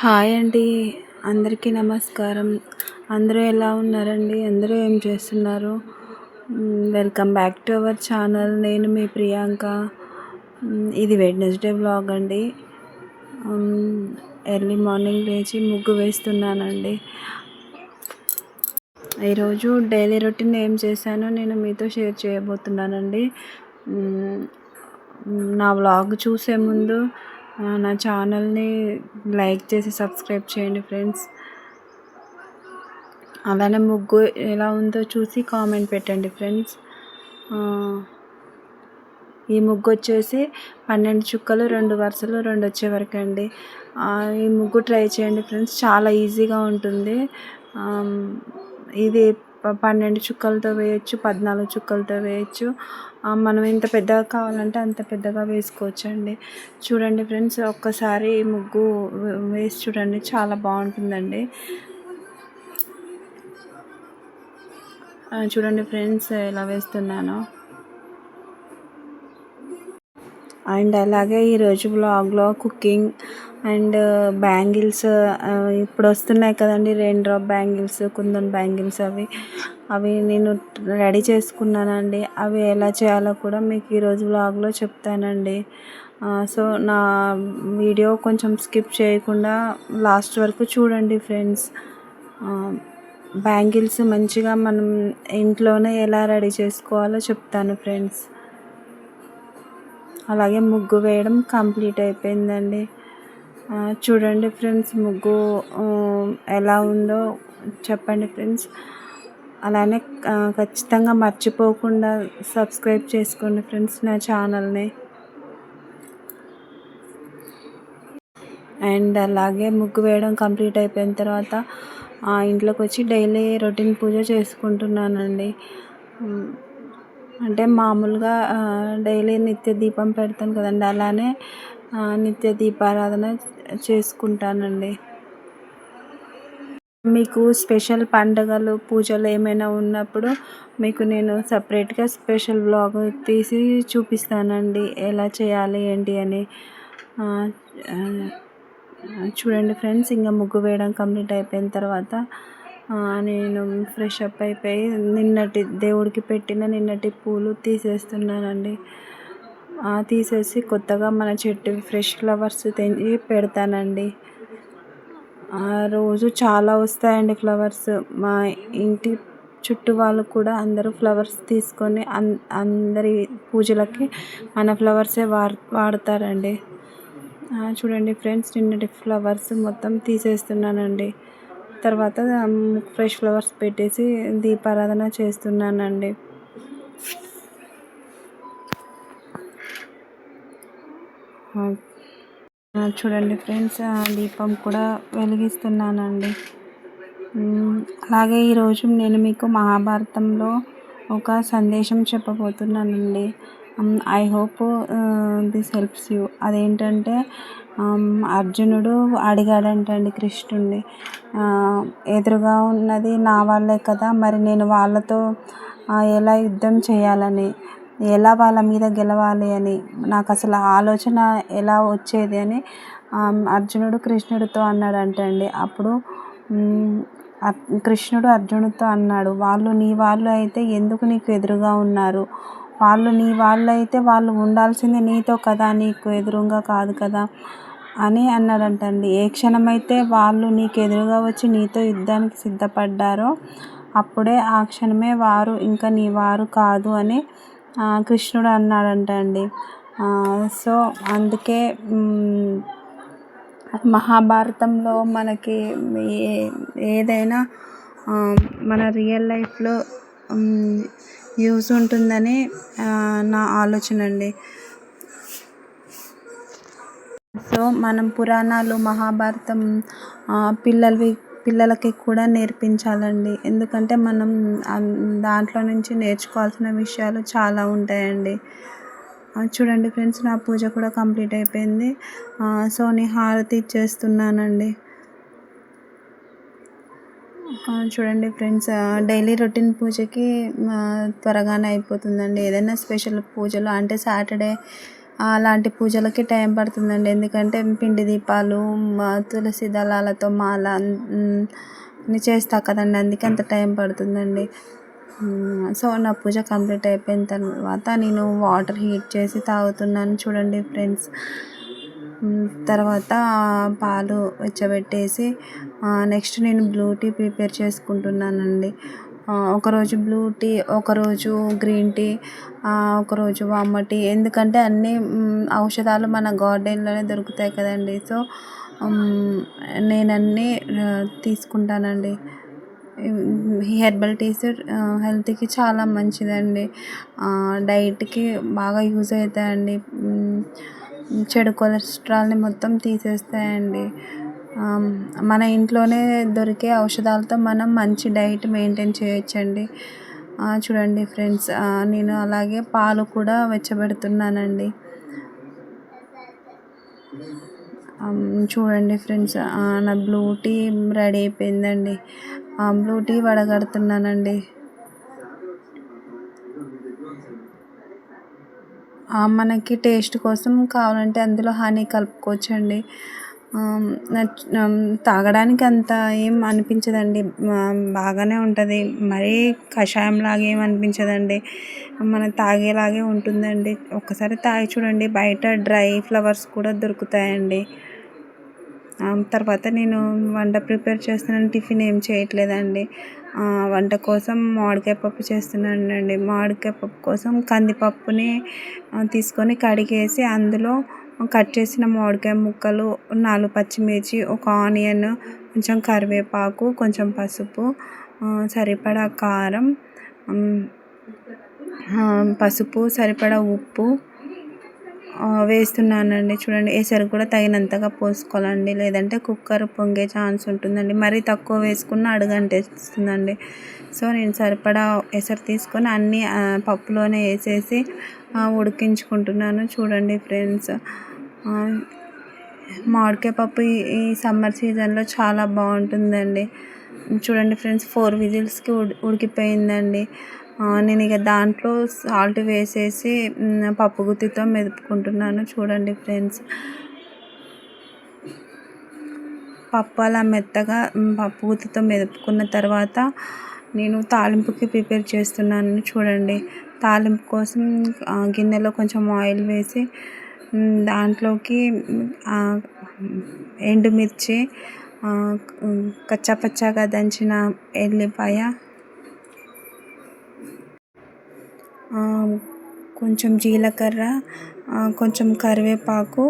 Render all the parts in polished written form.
Hi అండి. అందరికీ నమస్కారం. అందరూ ఎలా ఉన్నారండి? అందరూ ఏం చేస్తున్నారు? Welcome back to our channel. నేను మీ ప్రియాంక. ఇది వెడ్నెస్డే వ్లాగ్ అండి. ఎర్లీ మార్నింగ్ లేచి ముగ్గు వేస్తున్నానండి. ఈరోజు డైలీ రొటీన్ ఏం చేశానో నేను మీతో షేర్ చేయబోతున్నానండి. నా వ్లాగ్ చూసే ముందు నా ఛానల్ని లైక్ చేసి సబ్స్క్రైబ్ చేయండి ఫ్రెండ్స్. అలానే ముగ్గు ఎలా ఉందో చూసి కామెంట్ పెట్టండి ఫ్రెండ్స్. ఈ ముగ్గు వచ్చేసి 12 చుక్కలు 2 వరుసలు 2 వచ్చే వరకు అండి. ఈ ముగ్గు ట్రై చేయండి ఫ్రెండ్స్, చాలా ఈజీగా ఉంటుంది. ఇది 12 చుక్కలతో వేయచ్చు, 14 చుక్కలతో వేయచ్చు. మనం ఎంత పెద్దగా కావాలంటే అంత పెద్దగా వేసుకోవచ్చు అండి. చూడండి ఫ్రెండ్స్, ఒక్కసారి ఈ ముగ్గు వేసి చూడండి, చాలా బాగుంటుందండి. చూడండి ఫ్రెండ్స్ ఎలా వేస్తున్నానో. అండ్ అలాగే ఈరోజు వ్లాగ్లో కుకింగ్ అండ్ బ్యాంగిల్స్ ఇప్పుడు వస్తున్నాయి కదండి, rain drop bangles, kundan bangles, అవి నేను రెడీ చేసుకున్నానండి. అవి ఎలా చేయాలో కూడా మీకు ఈరోజు వ్లాగ్లో చెప్తానండి. సో నా వీడియో కొంచెం స్కిప్ చేయకుండా లాస్ట్ వరకు చూడండి ఫ్రెండ్స్. బ్యాంగిల్స్ మంచిగా మనం ఇంట్లోనే ఎలా రెడీ చేసుకోవాలో చెప్తాను ఫ్రెండ్స్. అలాగే ముగ్గు వేయడం కంప్లీట్ అయిపోయిందండి. చూడండి ఫ్రెండ్స్, ముగ్గు ఎలా ఉందో చెప్పండి ఫ్రెండ్స్. అలానే ఖచ్చితంగా మర్చిపోకుండా సబ్స్క్రైబ్ చేసుకోండి ఫ్రెండ్స్ నా ఛానల్ని. అండ్ అలాగే ముగ్గు వేయడం కంప్లీట్ అయిపోయిన తర్వాత ఇంట్లోకి వచ్చి డైలీ రొటీన్ పూజ చేసుకుంటున్నానండి. అంటే మామూలుగా డైలీ నిత్య దీపం పెడతాను కదండి, అలానే నిత్య దీపారాధన చేసుకుంటానండి. మీకు స్పెషల్ పండుగలు పూజలు ఏమైనా ఉన్నప్పుడు మీకు నేను సపరేట్గా స్పెషల్ వ్లాగ్ తీసి చూపిస్తానండి, ఎలా చేయాలి ఏంటి అని. చూడండి ఫ్రెండ్స్, ఇంకా ముగ్గు వేయడం కంప్లీట్ అయిపోయిన తర్వాత నేను ఫ్రెష్ అప్ అయిపోయి దేవుడికి పెట్టిన నిన్నటి పూలు తీసేస్తున్నానండి. తీసేసి కొత్తగా మన చెట్టు ఫ్రెష్ ఫ్లవర్స్ తెంచి పెడతానండి. రోజు చాలా వస్తాయండి ఫ్లవర్స్. మా ఇంటి చుట్టూ వాళ్ళు కూడా అందరూ ఫ్లవర్స్ తీసుకొని అందరి పూజలకి మన ఫ్లవర్సే వాడతారండి. చూడండి ఫ్రెండ్స్, నిన్నటి ఫ్లవర్స్ మొత్తం తీసేస్తున్నానండి. తర్వాత ఫ్రెష్ ఫ్లవర్స్ పెట్టేసి దీపారాధన చేస్తున్నానండి. చూడండి ఫ్రెండ్స్, దీపం కూడా వెలిగిస్తున్నానండి. అలాగే ఈరోజు నేను మీకు మహాభారతంలో ఒక సందేశం చెప్పబోతున్నానండి. I hope this helps you. అదేంటంటే, అర్జునుడు అడిగాడంటండి కృష్ణుడిని, ఎదురుగా ఉన్నది నా వాళ్ళే కదా, మరి నేను వాళ్ళతో ఎలా యుద్ధం చేయాలని, ఎలా వాళ్ళ మీద గెలవాలి అని నాకు అసలు ఆలోచన ఎలా వచ్చేది అని అర్జునుడు కృష్ణుడితో అన్నాడంటండి. అప్పుడు కృష్ణుడు అర్జునుడితో అన్నాడు, వాళ్ళు నీ వాళ్ళు అయితే ఎందుకు నీకు ఎదురుగా ఉన్నారు? వాళ్ళు నీ వాళ్ళు అయితే వాళ్ళు ఉండాల్సింది నీతో కదా, నీకు ఎదురుగా కాదు కదా అని అన్నాడంటండి. ఏ క్షణమైతే వాళ్ళు నీకు ఎదురుగా వచ్చి నీతో యుద్ధానికి సిద్ధపడ్డారో అప్పుడే ఆ క్షణమే వారు ఇంకా నీ వారు కాదు అని కృష్ణుడు అన్నాడంటండి. సో అందుకే మహాభారతంలో మనకి ఏదైనా మన రియల్ లైఫ్లో యూజ్ ఉంటుందని నా ఆలోచన అండి. సో మనం పురాణాలు మహాభారతం పిల్లలకి కూడా నేర్పించాలండి. ఎందుకంటే మనం దాంట్లో నుంచి నేర్చుకోవాల్సిన విషయాలు చాలా ఉంటాయండి. చూడండి ఫ్రెండ్స్, నా పూజ కూడా కంప్లీట్ అయిపోయింది. సో నేను హారతి ఇచ్చేస్తున్నానండి. చూడండి ఫ్రెండ్స్, డైలీ రొటీన్ పూజకి త్వరగానే అయిపోతుందండి. ఏదైనా స్పెషల్ పూజలు అంటే సాటర్డే అలాంటి పూజలకి టైం పడుతుందండి. ఎందుకంటే పిండి దీపాలు, తులసి దళాలతో మాల అన్నీ చేస్తా కదండి, అందుకే అంత టైం పడుతుందండి. సో నా పూజ కంప్లీట్ అయిపోయిన తర్వాత నేను వాటర్ హీట్ చేసి తాగుతున్నాను చూడండి ఫ్రెండ్స్. తర్వాత పాలు వెచ్చబెట్టేసి నెక్స్ట్ నేను బ్లూ టీ ప్రిపేర్ చేసుకుంటున్నానండి. ఒకరోజు బ్లూ టీ, ఒకరోజు గ్రీన్ టీ, ఒకరోజు వామ టీ. ఎందుకంటే అన్నీ ఔషధాలు మన గార్డెన్లోనే దొరుకుతాయి కదండి. సో నేను అన్నీ తీసుకుంటానండి. ఈ హెర్బల్ టీస్ హెల్త్కి చాలా మంచిదండి. డైట్కి బాగా యూజ్ అవుతాయండి. చెడు కొలెస్ట్రాల్ని మొత్తం తీసేస్తాయండి. మన ఇంట్లోనే దొరికే ఔషధాలతో మనం మంచి డైట్ మెయింటైన్ చేయొచ్చండి. చూడండి ఫ్రెండ్స్, నేను అలాగే పాలు కూడా వెచ్చబెడుతున్నానండి. చూడండి ఫ్రెండ్స్, నా బ్లూ టీ రెడీ అయిపోయిందండి. బ్లూ టీ వడగడుతున్నానండి. మనకి టేస్ట్ కోసం కావాలంటే అందులో హనీ కలుపుకోవచ్చండి. తాగడానికి అంత ఏం అనిపించదండి, బాగానే ఉంటుంది. మరీ కషాయంలాగా ఏం అనిపించదండి, మనం తాగేలాగే ఉంటుందండి. ఒక్కసారి తాగి చూడండి. బయట డ్రై ఫ్లవర్స్ కూడా దొరుకుతాయండి. తర్వాత నేను వంట ప్రిపేర్ చేస్తున్నాను. టిఫిన్ ఏం చేయట్లేదండి. వంట కోసం మామిడికాయ పప్పు చేస్తున్నానండి. మామిడికాయ పప్పు కోసం కందిపప్పుని తీసుకొని కడిగేసి అందులో కట్ చేసిన మామిడికాయ ముక్కలు, 4 పచ్చిమిర్చి, ఒక ఆనియన్, కొంచెం కరివేపాకు, కొంచెం పసుపు, సరిపడా కారం, సరిపడా ఉప్పు వేస్తున్నానండి. చూడండి, ఎసరు కూడా తగినంతగా పోసుకోవాలండి, లేదంటే కుక్కర్ పొంగే ఛాన్స్ ఉంటుందండి. మరీ తక్కువ వేసుకున్న అడుగంటేస్తుందండి. సో నేను సరిపడా ఎసరు తీసుకొని అన్నీ పప్పులోనే వేసేసి ఉడికించుకుంటున్నాను. చూడండి ఫ్రెండ్స్, మామిడికాయ పప్పు ఈ సమ్మర్ సీజన్లో చాలా బాగుంటుందండి. చూడండి ఫ్రెండ్స్, 4 విజిల్స్కి ఉడికిపోయిందండి. నేను ఇక దాంట్లో సాల్ట్ వేసేసి పప్పు గుత్తితో మెదుపుకుంటున్నాను. చూడండి ఫ్రెండ్స్, పప్పు అలా మెత్తగా పప్పు గుత్తితో మెదుపుకున్న తర్వాత నేను తాలింపుకి ప్రిపేర్ చేస్తున్నాను. చూడండి, తాలింపు కోసం గిన్నెలో కొంచెం ఆయిల్ వేసి దాంట్లోకి ఎండుమిర్చి, కచ్చాపచ్చాగా దంచిన ఎల్లిపాయ, కొంచెం జీలకర్ర, కొంచెం కరివేపాకు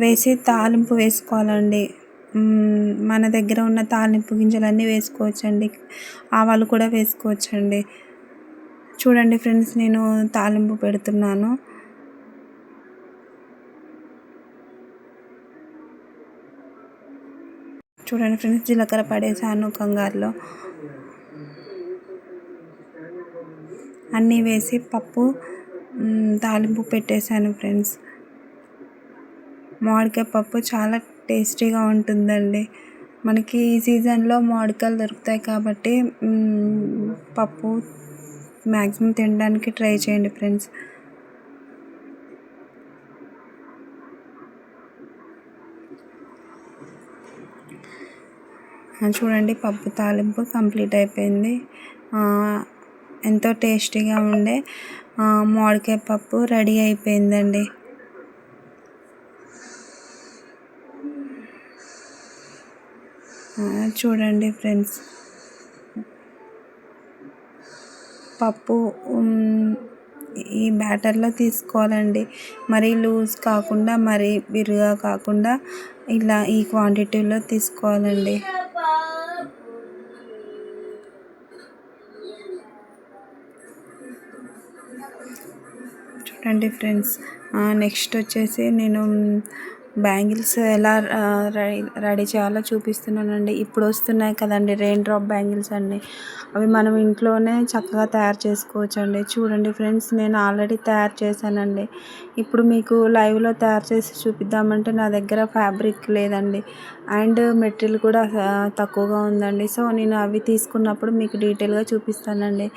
వేసి తాలింపు వేసుకోవాలండి. మన దగ్గర ఉన్న తాలింపు గింజలన్నీ వేసుకోవచ్చండి. ఆవాలు కూడా వేసుకోవచ్చండి. చూడండి ఫ్రెండ్స్, నేను తాలింపు పెడుతున్నాను. చూడండి ఫ్రెండ్స్, జీలకర్ర పడేసాను కంగారులో. అన్నీ వేసి పప్పు తాలింపు పెట్టేశాను ఫ్రెండ్స్. మామిడికాయ పప్పు చాలా టేస్టీగా ఉంటుందండి. మనకి ఈ సీజన్లో మామిడికాయలు దొరుకుతాయి కాబట్టి పప్పు మ్యాక్సిమం తినడానికి ట్రై చేయండి ఫ్రెండ్స్. చూడండి, పప్పు తాలింపు కంప్లీట్ అయిపోయింది. ఎంతో టేస్టీగా ఉండే మామిడికాయ పప్పు రెడీ అయిపోయిందండి. చూడండి ఫ్రెండ్స్, పప్పు ఈ బ్యాటర్లో తీసుకోవాలండి. మరీ లూజ్ కాకుండా, మరీ బిరుగా కాకుండా ఇలా ఈ క్వాంటిటీలో తీసుకోవాలండి. చూడండి ఫ్రెండ్స్, నెక్స్ట్ వచ్చేసి నేను బ్యాంగిల్స్ ఎలా రెడీ చేయాలో చూపిస్తున్నానండి. ఇప్పుడు వస్తున్నాయి కదండి రెయిన్ డ్రాప్ బ్యాంగిల్స్ అండి. అవి మనం ఇంట్లోనే చక్కగా తయారు చేసుకోవచ్చండి. చూడండి ఫ్రెండ్స్, నేను ఆల్రెడీ తయారు చేశానండి. ఇప్పుడు మీకు లైవ్లో తయారు చేసి చూపిద్దామంటే నా దగ్గర ఫ్యాబ్రిక్ లేదండి, అండ్ మెటీరియల్ కూడా తక్కువగా ఉందండి. సో నేను అవి తీసుకున్నప్పుడు మీకు డీటెయిల్గా చూపిస్తానండి.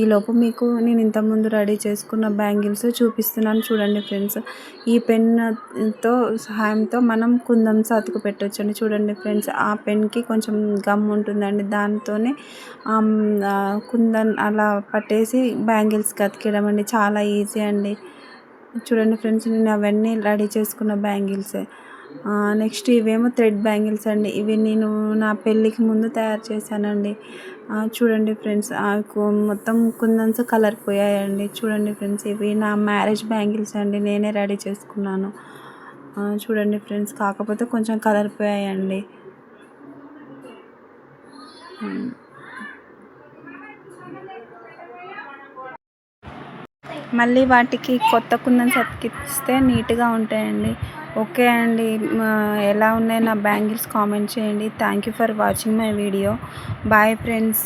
ఈలోపు మీకు నేను ఇంతకుముందు రెడీ చేసుకున్న బ్యాంగిల్స్ చూపిస్తున్నాను చూడండి ఫ్రెండ్స్. ఈ పెన్తో సహాయంతో మనం కుందన్స్ అతుకు పెట్టొచ్చండి. చూడండి ఫ్రెండ్స్, ఆ పెన్కి కొంచెం గమ్ ఉంటుందండి, దాంతోనే కుందన్ అలా పట్టేసి బ్యాంగిల్స్కి అతికేయడం అండి. చాలా ఈజీ అండి. చూడండి ఫ్రెండ్స్, నేను అవన్నీ రెడీ చేసుకున్న బ్యాంగిల్సే. నెక్స్ట్ ఇవేమో థ్రెడ్ బ్యాంగిల్స్ అండి. ఇవి నేను నా పెళ్ళికి ముందు తయారు చేశానండి. చూడండి ఫ్రెండ్స్, మొత్తం కుందన్స్ కలర్ పోయాయండి. చూడండి ఫ్రెండ్స్, ఇవి నా మ్యారేజ్ బ్యాంగిల్స్ అండి, నేనే రెడీ చేసుకున్నాను. చూడండి ఫ్రెండ్స్, కాకపోతే కొంచెం కలర్ పోయాయండి. మళ్ళీ వాటికి కొత్త కుందన్స్ అతికిస్తే నీట్గా ఉంటాయండి. ఓకే అండి, ఎలా ఉన్నాయి నా బ్యాంగిల్స్ కామెంట్ చేయండి. Thank you for watching my video. Bye friends.